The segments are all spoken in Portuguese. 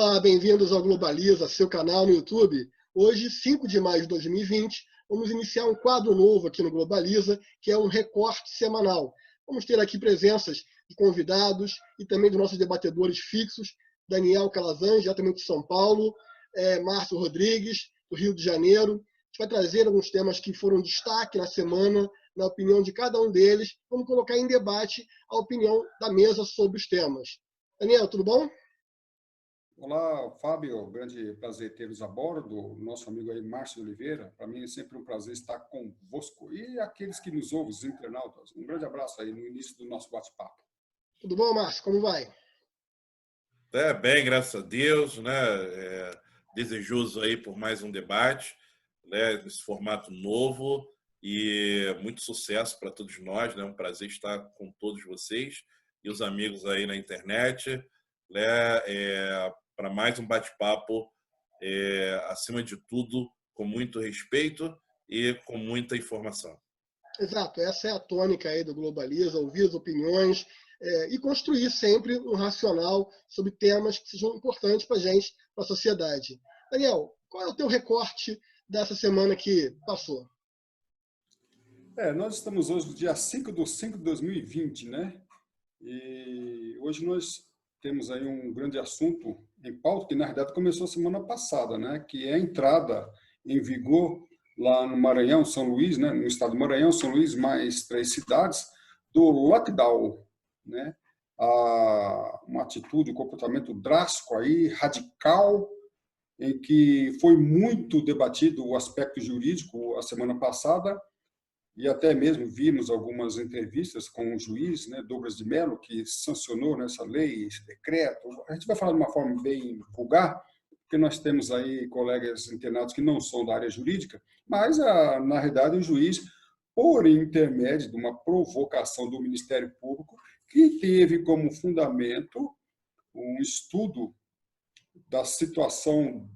Olá, bem-vindos ao Globaliza, seu canal no YouTube. Hoje, 5 de maio de 2020, vamos iniciar um quadro novo aqui no Globaliza, que é um recorte semanal. Vamos ter aqui presenças de convidados e também dos nossos debatedores fixos, Daniel Calazans, diretamente de São Paulo, Márcio Rodrigues, do Rio de Janeiro. A gente vai trazer alguns temas que foram destaque na semana, na opinião de cada um deles. Vamos colocar em debate a opinião da mesa sobre os temas. Daniel, tudo bom? Olá, Fábio, grande prazer tê-los a bordo, nosso amigo aí, Márcio Oliveira. Para mim é sempre um prazer estar convosco. E aqueles que nos ouvem, os internautas, um grande abraço aí no início do nosso bate-papo. Tudo bom, Márcio? Como vai? Bem, graças a Deus, né? Desejoso aí por mais um debate, né? Nesse formato novo e muito sucesso para todos nós, né? Um prazer estar com todos vocês e os amigos aí na internet, né? Para mais um bate-papo, acima de tudo, com muito respeito e com muita informação. Exato, essa é a tônica aí do Globaliza, ouvir as opiniões e construir sempre um racional sobre temas que sejam importantes para a gente, para a sociedade. Daniel, qual é o teu recorte dessa semana que passou? Nós estamos hoje no dia 5/5/2020, né? E hoje nós temos aí um grande assunto em pauta, que na verdade começou semana passada, né? Que é a entrada em vigor lá no Maranhão, São Luís, né? No estado do Maranhão, São Luís, mais 3 cidades, do lockdown, né? Uma atitude, um comportamento drástico aí, radical, em que foi muito debatido o aspecto jurídico a semana passada, e até mesmo vimos algumas entrevistas com o juiz, né, Douglas de Mello, que sancionou nessa lei, esse decreto. A gente vai falar de uma forma bem vulgar, porque nós temos aí colegas internados que não são da área jurídica, mas, na realidade, o juiz, por intermédio de uma provocação do Ministério Público, que teve como fundamento um estudo da situação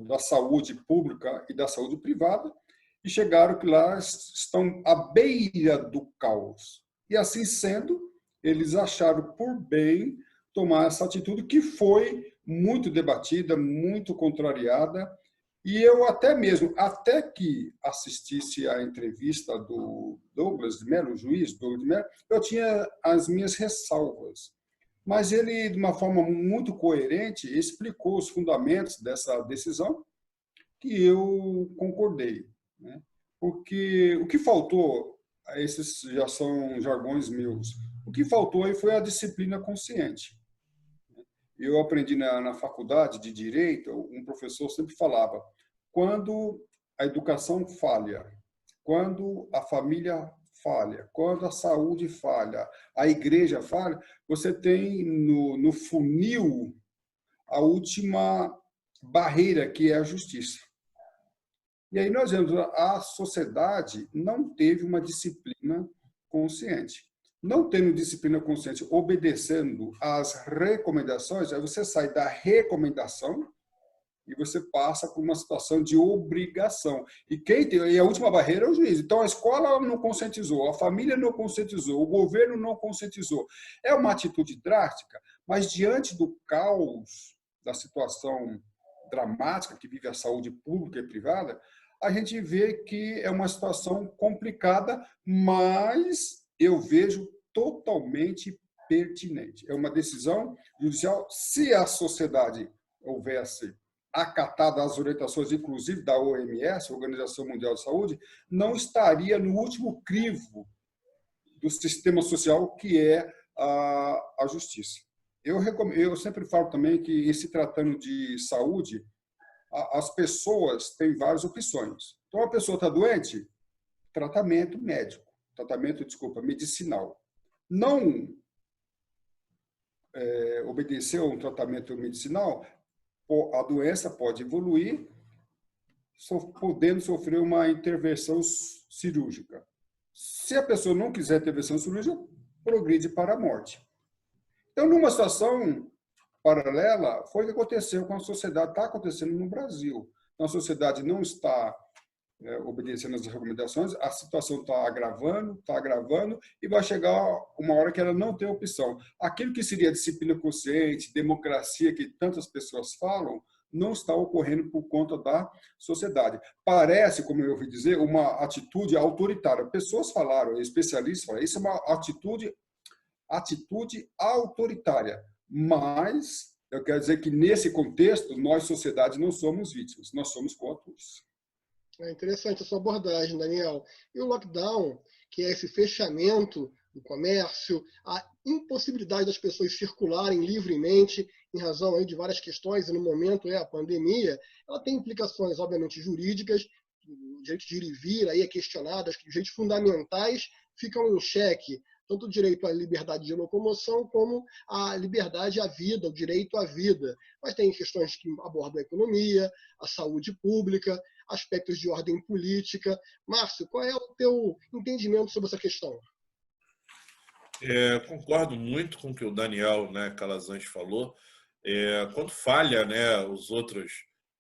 da saúde pública e da saúde privada, e chegaram que lá estão à beira do caos. E assim sendo, eles acharam por bem tomar essa atitude que foi muito debatida, muito contrariada, e eu até que assistisse à entrevista do Douglas de Mello, o juiz Douglas de Mello, eu tinha as minhas ressalvas. Mas ele, de uma forma muito coerente, explicou os fundamentos dessa decisão, que eu concordei, né? Porque o que faltou, esses já são jargões meus, o que faltou aí foi a disciplina consciente. Eu aprendi na faculdade de Direito, um professor sempre falava, quando a educação falha, quando a família falha, quando a saúde falha, a igreja falha, você tem no funil a última barreira, que é a justiça. E aí nós vemos, a sociedade não teve uma disciplina consciente. Não tendo disciplina consciente, obedecendo às recomendações, aí você sai da recomendação e você passa por uma situação de obrigação. E a última barreira é o juiz. Então, a escola não conscientizou, a família não conscientizou, o governo não conscientizou. É uma atitude drástica, mas diante do caos, da situação dramática que vive a saúde pública e privada, a gente vê que é uma situação complicada, mas eu vejo totalmente pertinente. É uma decisão judicial. Se a sociedade houvesse acatado as orientações, inclusive da OMS, Organização Mundial de Saúde, não estaria no último crivo do sistema social, que é a justiça. Eu sempre falo também que, em se tratando de saúde, as pessoas têm várias opções. Então, a pessoa está doente, tratamento médico, medicinal. Não obedecer a um tratamento medicinal, a doença pode evoluir, podendo sofrer uma intervenção cirúrgica. Se a pessoa não quiser intervenção cirúrgica, progride para a morte. Então, numa situação paralela, foi o que aconteceu com a sociedade, está acontecendo no Brasil. Então, a sociedade não está obedecendo as recomendações, a situação está agravando, e vai chegar uma hora que ela não tem opção. Aquilo que seria disciplina consciente, democracia, que tantas pessoas falam, não está ocorrendo por conta da sociedade. Parece, como eu ouvi dizer, uma atitude autoritária. Pessoas falaram, especialistas falaram, isso é uma atitude autoritária. Mas eu quero dizer que, nesse contexto, nós, sociedade, não somos vítimas, nós somos coautores. É interessante a sua abordagem, Daniel. E o lockdown, que é esse fechamento do comércio, a impossibilidade das pessoas circularem livremente em razão aí de várias questões, e no momento é a pandemia, ela tem implicações, obviamente, jurídicas, o direito de ir e vir aí é questionado, acho que os direitos fundamentais ficam em xeque, tanto o direito à liberdade de locomoção como a liberdade à vida, o direito à vida. Mas tem questões que abordam a economia, a saúde pública, aspectos de ordem política. Márcio, qual é o teu entendimento sobre essa questão? Concordo muito com o que o Daniel, Calazans falou. Quando falha,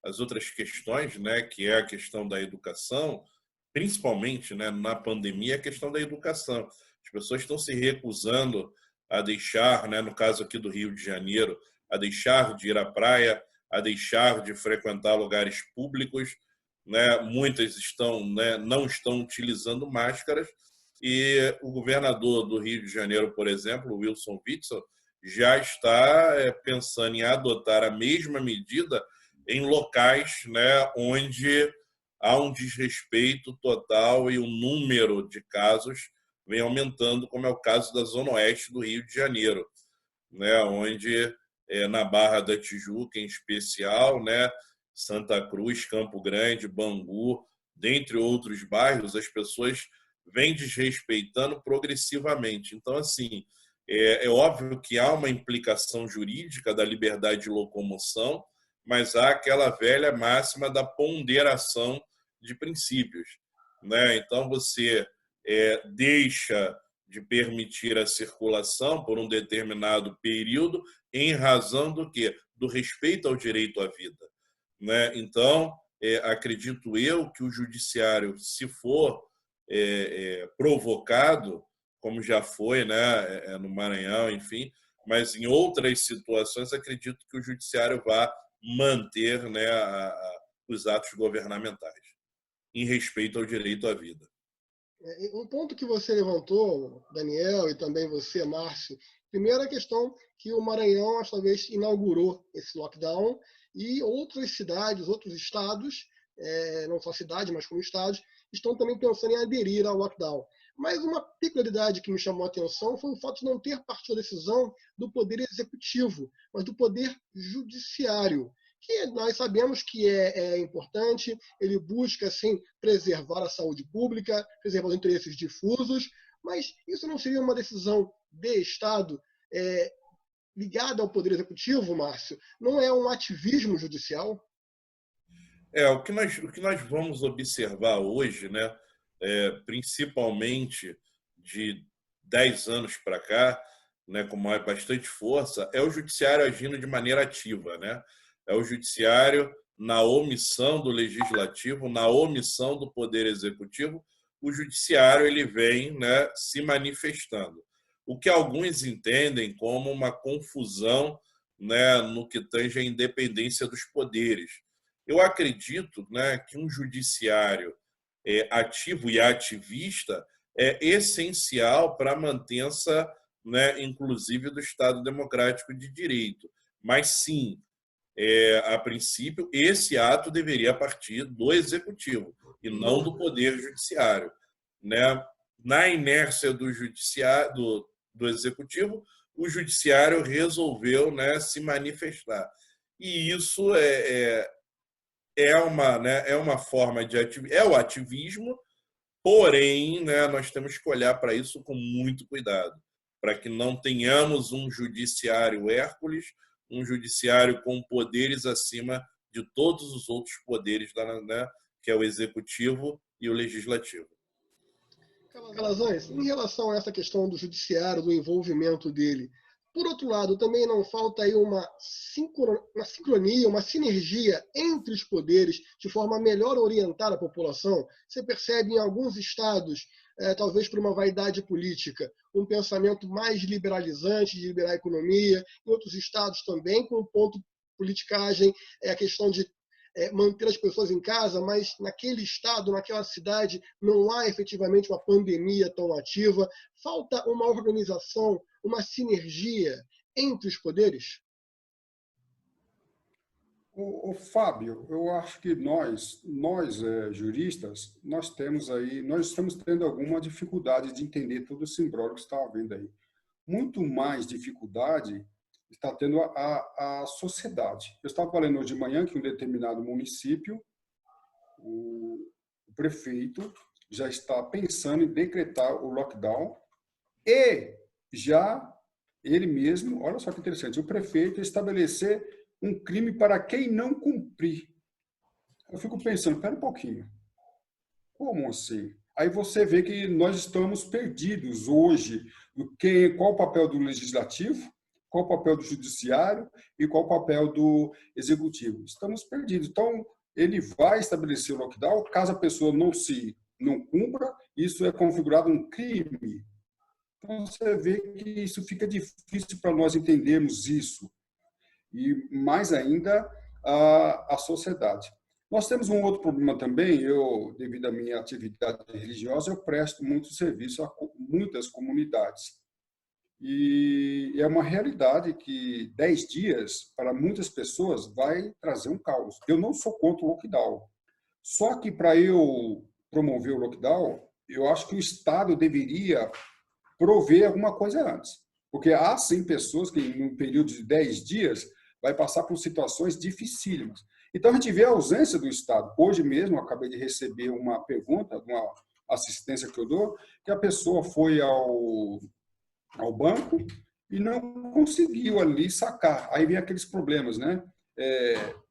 as outras questões, que é a questão da educação, principalmente, na pandemia, a questão da educação. As pessoas estão se recusando a deixar, no caso aqui do Rio de Janeiro, a deixar de ir à praia, a deixar de frequentar lugares públicos. Muitas não estão utilizando máscaras, e o governador do Rio de Janeiro, por exemplo, Wilson Witzel, já está pensando em adotar a mesma medida em locais, onde há um desrespeito total e o número de casos vem aumentando, como é o caso da Zona Oeste do Rio de Janeiro, onde, na Barra da Tijuca em especial, Santa Cruz, Campo Grande, Bangu, dentre outros bairros, as pessoas vêm desrespeitando progressivamente. Então, assim, é óbvio que há uma implicação jurídica da liberdade de locomoção, mas há aquela velha máxima da ponderação de princípios. Então, você deixa de permitir a circulação por um determinado período em razão do quê? Do respeito ao direito à vida. Então, acredito eu que o judiciário, se for provocado, como já foi, no Maranhão, enfim, mas em outras situações, acredito que o judiciário vai manter, os atos governamentais, em respeito ao direito à vida. Um ponto que você levantou, Daniel, e também você, Márcio, primeiro a questão que o Maranhão, talvez, inaugurou esse lockdown, e outras cidades, outros estados, não só cidades, mas como estados, estão também pensando em aderir ao lockdown. Mas uma peculiaridade que me chamou a atenção foi o fato de não ter partido a decisão do Poder Executivo, mas do Poder Judiciário, que nós sabemos que é importante, ele busca, assim, preservar a saúde pública, preservar os interesses difusos, mas isso não seria uma decisão de Estado ligada ao Poder Executivo, Márcio? Não é um ativismo judicial? O que nós vamos observar hoje, principalmente de 10 anos para cá, com bastante força, é o judiciário agindo de maneira ativa. É o judiciário na omissão do legislativo, na omissão do poder executivo, o judiciário ele vem se manifestando. O que alguns entendem como uma confusão no que tange a independência dos poderes. Eu acredito que um judiciário ativo e ativista é essencial para a mantença, inclusive, do Estado Democrático de Direito. Mas, sim, a princípio, esse ato deveria partir do Executivo e não do Poder Judiciário. Na inércia do Executivo, o Judiciário resolveu se manifestar. E isso é uma forma de ativismo, é o ativismo, porém, nós temos que olhar para isso com muito cuidado, para que não tenhamos um judiciário Hércules, um judiciário com poderes acima de todos os outros poderes, que é o executivo e o legislativo. Calazans, em relação a essa questão do judiciário, do envolvimento dele, Por outro lado, também não falta aí uma sincronia, uma sinergia entre os poderes, de forma a melhor orientar a população. Você percebe em alguns estados, talvez por uma vaidade política, um pensamento mais liberalizante, de liberar a economia, em outros estados também, com um ponto politicagem, a questão de manter as pessoas em casa, mas naquele estado, naquela cidade, não há efetivamente uma pandemia tão ativa. Falta uma organização, uma sinergia entre os poderes? O Fábio, eu acho que nós juristas, nós estamos tendo alguma dificuldade de entender todo esse imbróglio que está havendo aí. Muito mais dificuldade está tendo a sociedade. Eu estava falando hoje de manhã que um determinado município, o prefeito já está pensando em decretar o lockdown e já ele mesmo, olha só que interessante, o prefeito estabelecer um crime para quem não cumprir. Eu fico pensando, espera um pouquinho, como assim? Aí você vê que nós estamos perdidos hoje. Qual o papel do legislativo, qual o papel do judiciário e qual o papel do executivo? Estamos perdidos. Então, ele vai estabelecer o lockdown, caso a pessoa não cumpra, isso é configurado um crime. Então, você vê que isso fica difícil para nós entendermos isso. E, mais ainda, a sociedade. Nós temos um outro problema também. Eu, devido à minha atividade religiosa, eu presto muito serviço a muitas comunidades. E é uma realidade que 10 dias, para muitas pessoas, vai trazer um caos. Eu não sou contra o lockdown. Só que, para eu promover o lockdown, eu acho que o Estado deveria prover alguma coisa antes. Porque há, sim, pessoas que, no período de 10 dias, vai passar por situações dificílimas. Então, a gente vê a ausência do Estado. Hoje mesmo, eu acabei de receber uma pergunta, uma assistência que eu dou, que a pessoa foi ao banco e não conseguiu ali sacar. Aí vem aqueles problemas, né?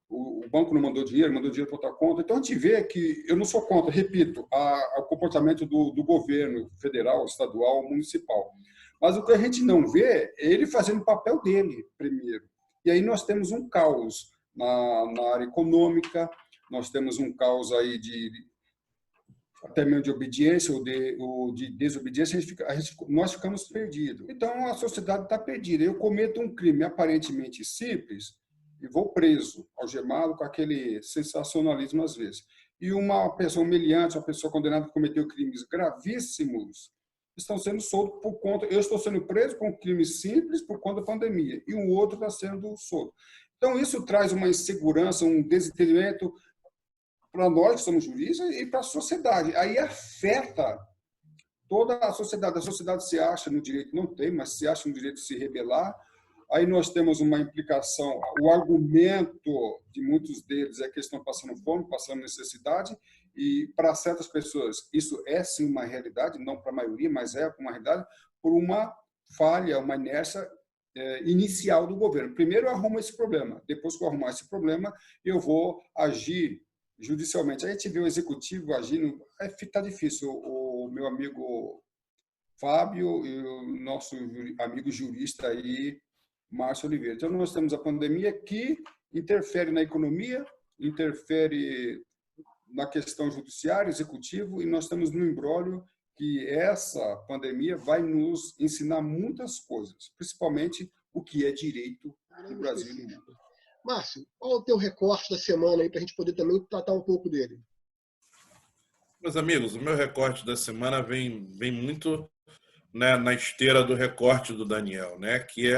O banco não mandou dinheiro para outra conta. Então, a gente vê que, eu não sou contra, repito, o comportamento do governo federal, estadual, municipal. Mas o que a gente não vê é ele fazendo o papel dele primeiro. E aí nós temos um caos na área econômica, nós temos um caos aí até mesmo de obediência ou de desobediência, nós ficamos perdidos. Então, a sociedade está perdida. Eu cometo um crime aparentemente simples e vou preso, algemado, com aquele sensacionalismo às vezes. E uma pessoa humilhante, uma pessoa condenada que cometeu crimes gravíssimos, estão sendo soltos por conta... Eu estou sendo preso por um crime simples por conta da pandemia, e o outro está sendo solto. Então, isso traz uma insegurança, um desentendimento para nós que somos juristas e para a sociedade. Aí afeta toda a sociedade. A sociedade se acha no direito, não tem, mas se acha no direito de se rebelar. Aí nós temos uma implicação, o argumento de muitos deles é que estão passando fome, passando necessidade, e para certas pessoas isso é sim uma realidade, não para a maioria, mas é uma realidade, por uma falha, uma inércia inicial do governo. Primeiro eu arrumo esse problema, depois que eu arrumar esse problema, eu vou agir judicialmente. A gente vê o executivo agindo, fica difícil. O meu amigo Fábio e o nosso amigo jurista aí, Márcio Oliveira. Então, nós temos a pandemia que interfere na economia, interfere na questão judiciária, executivo, e nós estamos no imbróglio que essa pandemia vai nos ensinar muitas coisas, principalmente o que é direito no Brasil e no mundo. Márcio, qual é o teu recorte da semana aí para a gente poder também tratar um pouco dele? Meus amigos, o meu recorte da semana vem muito, né, na esteira do recorte do Daniel, né, que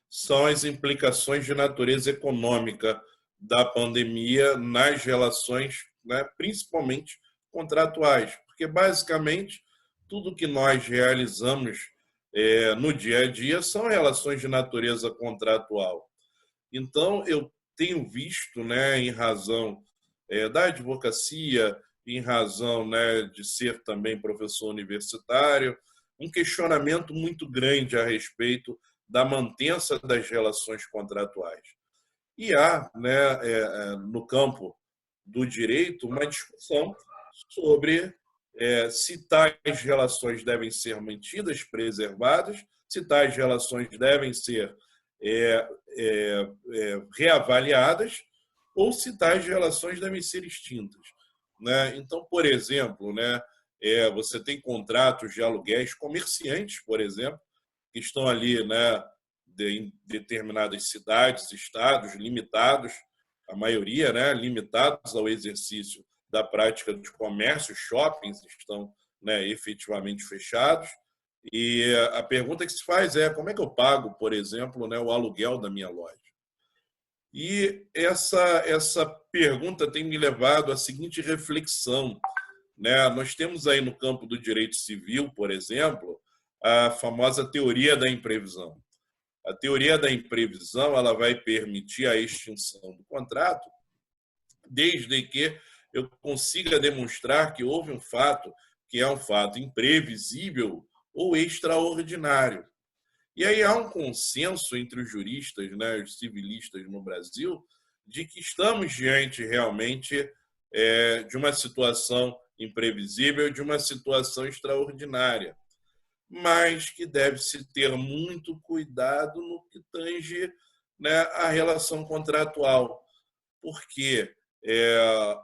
são as implicações de natureza econômica da pandemia nas relações, né, principalmente contratuais, porque basicamente tudo que nós realizamos no dia a dia são relações de natureza contratual. Então, eu tenho visto, né, em razão da advocacia, em razão, né, de ser também professor universitário, um questionamento muito grande a respeito da mantença das relações contratuais. E há, né, no campo do direito, uma discussão sobre se tais relações devem ser mantidas, preservadas, se tais relações devem ser reavaliadas ou se tais relações devem ser extintas, né? Então, por exemplo, né, você tem contratos de aluguéis, comerciantes, por exemplo, que estão ali, né, em determinadas cidades, estados, limitados, a maioria, né, limitados ao exercício da prática de comércio, shoppings estão, né, efetivamente fechados. E a pergunta que se faz é: como é que eu pago, por exemplo, né, o aluguel da minha loja? E essa pergunta tem me levado à seguinte reflexão, né? Nós temos aí no campo do direito civil, por exemplo, a famosa teoria da imprevisão. A teoria da imprevisão, ela vai permitir a extinção do contrato desde que eu consiga demonstrar que houve um fato que é um fato imprevisível ou extraordinário. E aí há um consenso entre os juristas, né, os civilistas no Brasil, de que estamos diante realmente de uma situação imprevisível, de uma situação extraordinária, mas que deve-se ter muito cuidado no que tange, né, a relação contratual, porque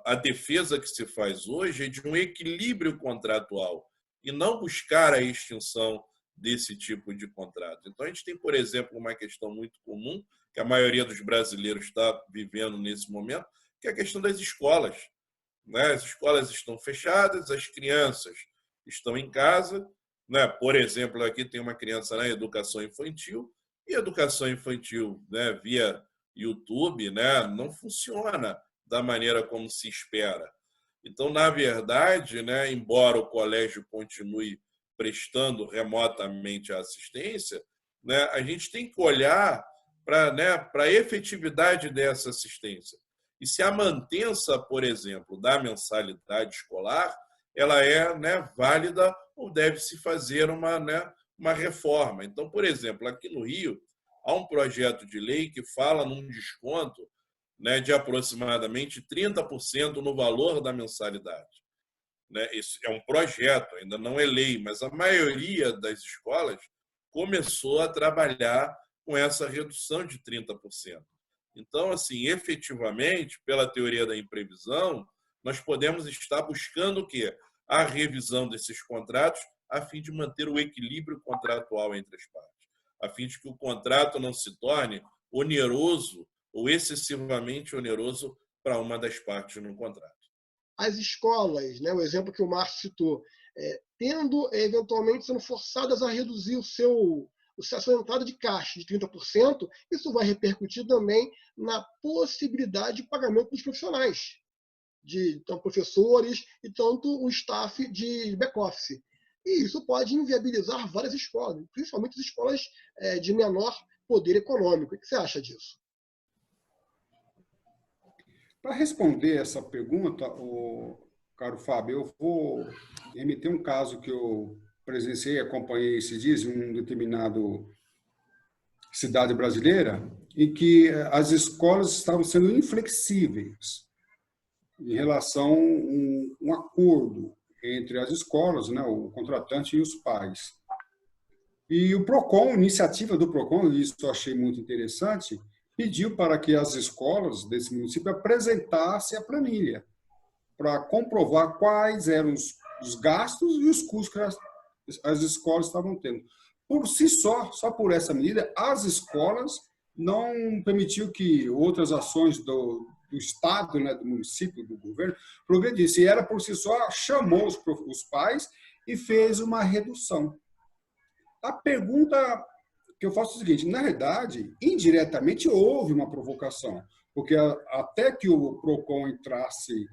a defesa que se faz hoje é de um equilíbrio contratual e não buscar a extinção desse tipo de contrato. Então, a gente tem, por exemplo, uma questão muito comum que a maioria dos brasileiros está vivendo nesse momento, que é a questão das escolas, né? As escolas estão fechadas, as crianças estão em casa, né? Por exemplo, aqui tem uma criança na educação infantil, e a educação infantil, né, via YouTube, né, não funciona da maneira como se espera. Então, na verdade, né, embora o colégio continue prestando remotamente a assistência, né, a gente tem que olhar para, né, para a efetividade dessa assistência. E se a mantença, por exemplo, da mensalidade escolar, ela é, né, válida ou deve-se fazer uma reforma. Então, por exemplo, aqui no Rio, há um projeto de lei que fala num desconto, né, de aproximadamente 30% no valor da mensalidade. Né? Isso é um projeto, ainda não é lei, mas a maioria das escolas começou a trabalhar com essa redução de 30%. Então, assim, efetivamente, pela teoria da imprevisão, nós podemos estar buscando o quê? A revisão desses contratos a fim de manter o equilíbrio contratual entre as partes, a fim de que o contrato não se torne oneroso ou excessivamente oneroso para uma das partes no contrato. As escolas, né, o exemplo que o Márcio citou, tendo eventualmente sendo forçadas a reduzir a sua entrada de caixa de 30%, isso vai repercutir também na possibilidade de pagamento dos profissionais, tanto professores e tanto o staff de back-office. E isso pode inviabilizar várias escolas, principalmente as escolas de menor poder econômico. O que você acha disso? Para responder essa pergunta, caro Fábio, eu vou remeter um caso que eu presenciei, acompanhei esses dias em uma determinada cidade brasileira, em que as escolas estavam sendo inflexíveis em relação a um acordo entre as escolas, né, o contratante e os pais. E o PROCON, iniciativa do PROCON, e isso eu achei muito interessante, pediu para que as escolas desse município apresentassem a planilha para comprovar quais eram os gastos e os custos que as escolas estavam tendo. Por si só por essa medida, as escolas não permitiu que outras ações do Estado, né, do município, do governo, progredissem. E ela, por si só, chamou os pais e fez uma redução. A pergunta que eu faço é o seguinte: na verdade, indiretamente houve uma provocação, porque até que o PROCON entrasse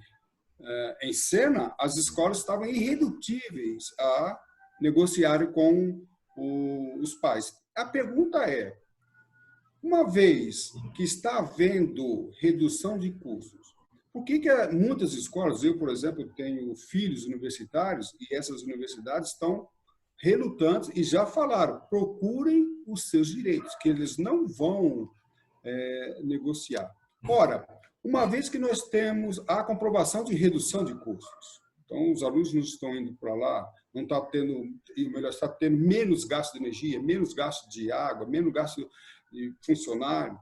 em cena, as escolas estavam irredutíveis a negociar com os pais. A pergunta é: uma vez que está havendo redução de custos, por que muitas escolas, eu, por exemplo, tenho filhos universitários e essas universidades estão relutantes e já falaram, procurem os seus direitos, que eles não vão negociar. Ora, uma vez que nós temos a comprovação de redução de custos, Então, os alunos não estão indo para lá, não está tendo, e melhor, está tendo menos gasto de energia, menos gasto de água, menos gasto de funcionário.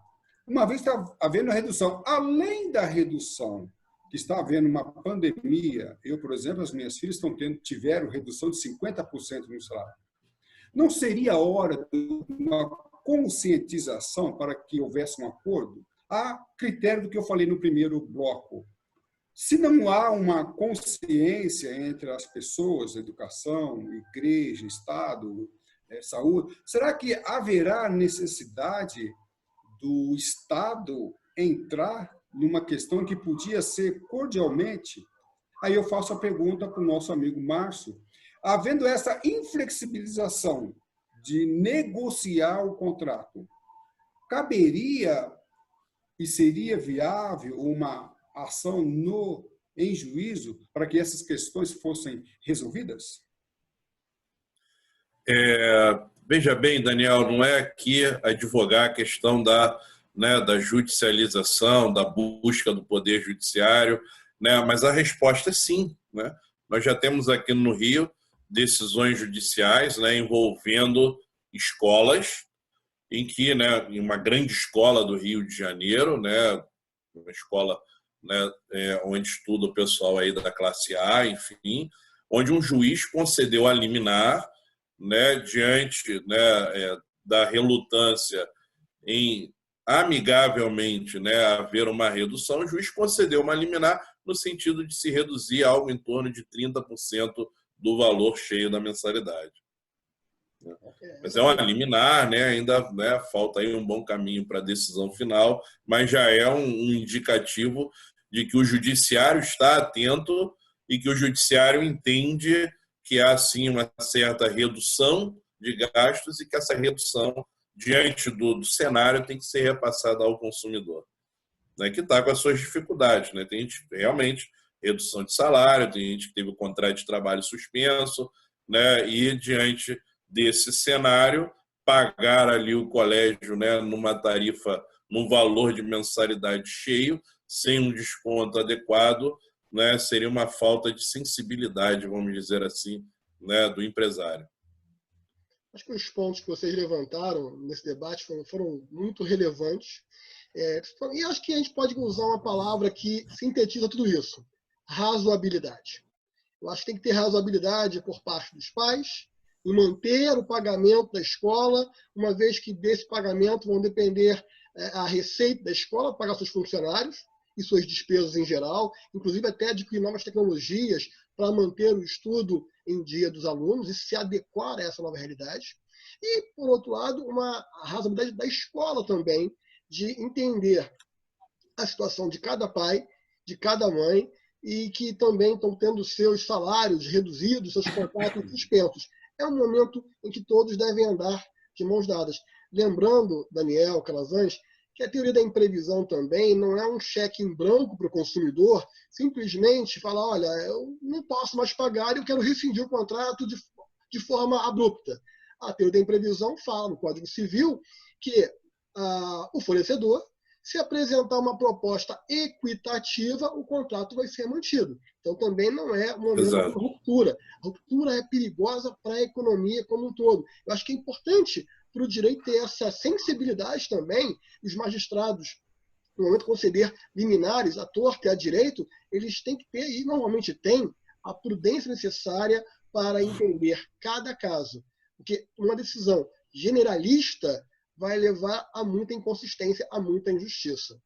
Uma vez está havendo a redução, além da redução que está havendo uma pandemia, eu, por exemplo, as minhas filhas tiveram redução de 50% no salário. Não seria a hora de uma conscientização para que houvesse um acordo? A critério do que eu falei no primeiro bloco. Se não há uma consciência entre as pessoas, educação, igreja, Estado, saúde, será que haverá necessidade do Estado entrar numa questão que podia ser cordialmente? Aí eu faço a pergunta para o nosso amigo Márcio. Havendo essa inflexibilização de negociar o contrato, caberia e seria viável uma ação em juízo para que essas questões fossem resolvidas? Veja bem, Daniel, não é aqui advogar a questão da judicialização, da busca do poder judiciário, mas a resposta é sim. Nós já temos aqui no Rio decisões judiciais envolvendo escolas, em que, em uma grande escola do Rio de Janeiro, uma escola onde estuda o pessoal aí da classe A, enfim, onde um juiz concedeu a liminar, diante da relutância em amigavelmente haver uma redução, o juiz concedeu uma liminar no sentido de se reduzir algo em torno de 30% do valor cheio da mensalidade. Mas é uma liminar, ainda falta aí um bom caminho para a decisão final, mas já é um indicativo de que o judiciário está atento e que o judiciário entende que há, sim, uma certa redução de gastos e que essa redução, diante do cenário, tem que ser repassada ao consumidor, que está com as suas dificuldades. Tem gente, realmente, redução de salário, tem gente que teve o contrato de trabalho suspenso, e, diante desse cenário, pagar ali o colégio numa tarifa, num valor de mensalidade cheio, sem um desconto adequado, seria uma falta de sensibilidade, vamos dizer assim, do empresário. Acho que os pontos que vocês levantaram nesse debate foram muito relevantes. E acho que a gente pode usar uma palavra que sintetiza tudo isso: razoabilidade. Eu acho que tem que ter razoabilidade por parte dos pais em manter o pagamento da escola, uma vez que desse pagamento vão depender a receita da escola, pagar seus funcionários e suas despesas em geral, inclusive até adquirir novas tecnologias para manter o estudo em dia dos alunos e se adequar a essa nova realidade. E, por outro lado, uma razoabilidade da escola também, de entender a situação de cada pai, de cada mãe, e que também estão tendo seus salários reduzidos, seus contratos suspensos. É um momento em que todos devem andar de mãos dadas. Lembrando, Daniel Calazans, que a teoria da imprevisão também não é um cheque em branco para o consumidor, simplesmente falar, olha, eu não posso mais pagar e eu quero rescindir o contrato de forma abrupta. A teoria da imprevisão fala no Código Civil que o fornecedor, se apresentar uma proposta equitativa, o contrato vai ser mantido. Então, também não é um momento de ruptura. A ruptura é perigosa para a economia como um todo. Eu acho que é importante para o direito ter essa sensibilidade também. Os magistrados, no momento de conceder liminares à torta e à direito, eles têm que ter, e normalmente têm, a prudência necessária para entender cada caso. Porque uma decisão generalista vai levar a muita inconsistência, a muita injustiça.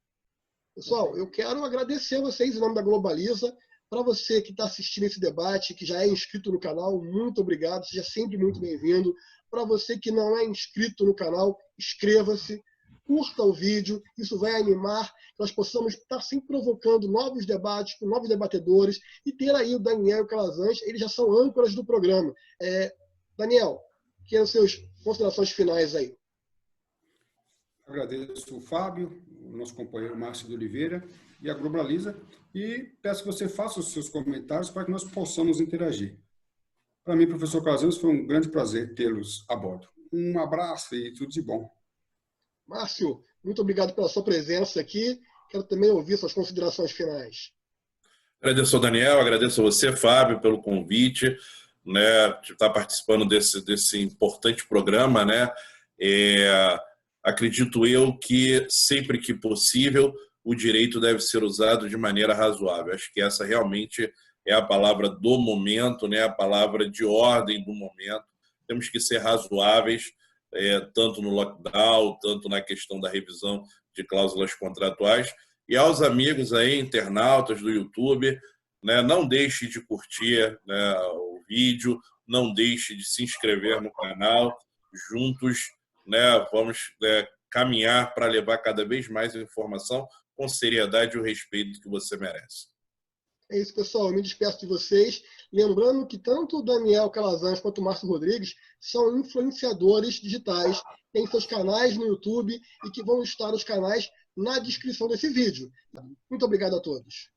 Pessoal, eu quero agradecer a vocês em nome da Globaliza. Para você que está assistindo esse debate, que já é inscrito no canal, muito obrigado, seja sempre muito bem-vindo. Para você que não é inscrito no canal, inscreva-se, curta o vídeo, isso vai animar, que nós possamos estar sempre provocando novos debates com novos debatedores e ter aí o Daniel e o Calazans, eles já são âncoras do programa. Daniel, que são suas considerações finais aí? Agradeço o Fábio, o nosso companheiro Márcio de Oliveira e a Globaliza, e peço que você faça os seus comentários para que nós possamos interagir. Para mim, professor Calazans, foi um grande prazer tê-los a bordo. Um abraço e tudo de bom. Márcio, muito obrigado pela sua presença aqui. Quero também ouvir suas considerações finais. Agradeço ao Daniel, agradeço a você, Fábio, pelo convite, né, de estar participando desse importante programa, né? Acredito eu que sempre que possível o direito deve ser usado de maneira razoável. Acho que essa realmente é a palavra do momento, né? A palavra de ordem do momento. Temos que ser razoáveis, tanto no lockdown, tanto na questão da revisão de cláusulas contratuais. E aos amigos aí, internautas do YouTube, né, não deixe de curtir, né, o vídeo, não deixe de se inscrever no canal. Juntos, né, vamos caminhar para levar cada vez mais informação com seriedade e o respeito que você merece. É isso, pessoal. Eu me despeço de vocês. Lembrando que tanto o Daniel Calazans quanto o Márcio Rodrigues são influenciadores digitais, têm seus canais no YouTube e que vão estar os canais na descrição desse vídeo. Muito obrigado a todos.